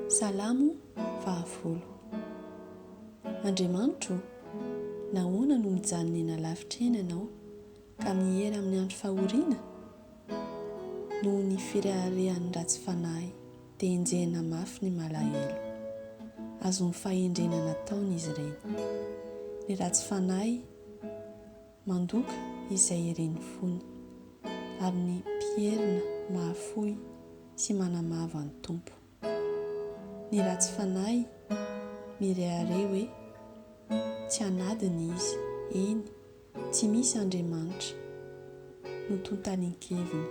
Salamo 20. Andriamanitro, nahoana no mijanona eny alavitra eny ianao ka mihery amin'ny andro fahoriana? Noho ny fireharehan'ny ratsy fanahy dia enjehina mafy ny malahelo, azony fahendrena nataony izy ireny. Ny ratsy fanahy mandoka izay ireny fony, ary ny mpierina mahafoy sy manamava ny tompo. Ny ratsy fanahy mirehare hoe tsy anadiny izy, eny tsy misy Andriamanitra no tontanin-keviny.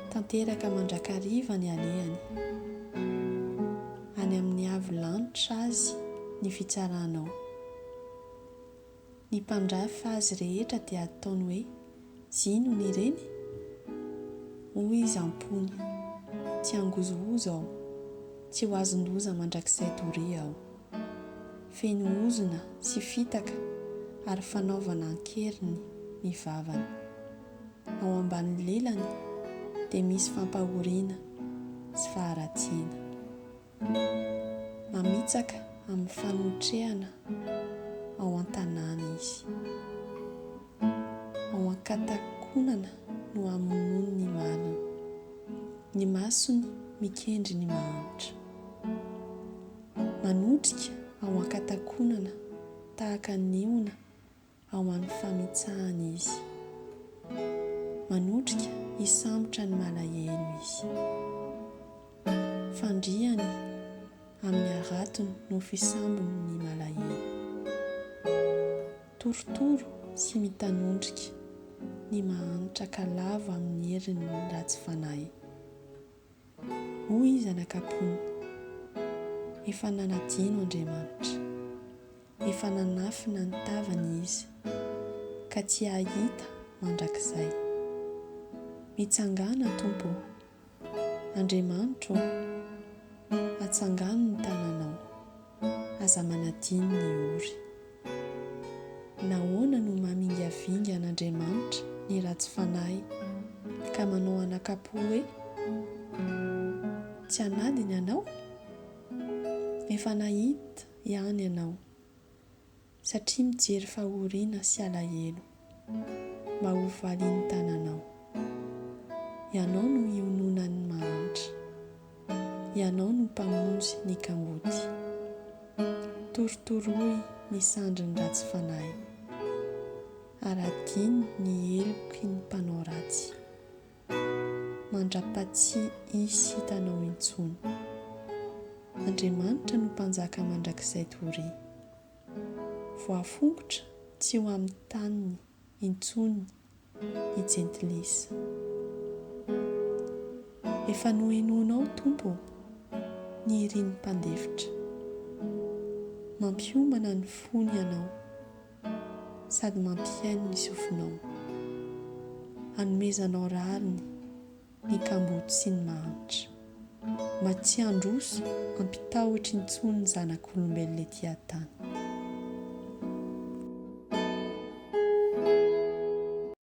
Tanteraka mandrakariva ny alehany, any amin'ny avo lanitra azy ny fitsaranao. Ny mpandrafy azy rehetra dia ataony hoe zino ny ireny? Hoy izy ampony, tsy angozohozo aho, tsy ho azon-doza mandrakizay doria aho. Feno ozona sy fitaka ary fanaovana ankeriny ny vavany. Ao ambany lelany dia misy fampahoriana sy faharatsiana. Mamitsaka amin'ny fanotrehana ao an-tanàna izy. Ao an-katakonana no hamonoany ny marina. Ny masony mikendry ny mahantra. Manotrika ao an-katakonana tahaka ny ona ao amin'ny famitsahana izy. Manotrika hisambotra ny malahelo izy. Fandriany amin'ny aratony no fisambony ny malahelo. Torotoro sy mitanondrika ny mahantra ka lava amin'ny heriny ny ratsy fanahy. Hoy izy anakapony, efa nanadino Andriamanitra, efa nanafina ny tavany izy, ka tsy ahita mandrakizay. Mitsangana Tompo, Andriamanitro, atsangano ny tananao, aza manadino ny ory. Nahoana no mamingavinga an'Andriamanitra ny ratsy fanahy ka manao anakapo hoe tsy anadiny ianao? Efa nahita ihany ianao, satria mijery fahoriana sy alahelo mba ho valian'ny tananao. Ianao no iononan'ny mahantra, ianao no mpamonjy ny kamboty. Torotoroy ny sandry ny ratsy fanahy, ary adino ny eloky ny mpanao ratsy. Mandra-patsy isy hitanao intsony. Andriamanitra no mpanjaka mandrakizay toria. Voafongotra tsy ho amin'ny taniny intsony ny jentilisa. Efa nohenoinao Tompo ny iriny mpandefitra. Mampiombana ny fony ianao sady mampiaino ny sofinao. Hanomezanao rariny ny kamboty sy ny mahantra, mba tsy handroso hampitahotra intsony ny zanak'olombelona etỳ an-tany.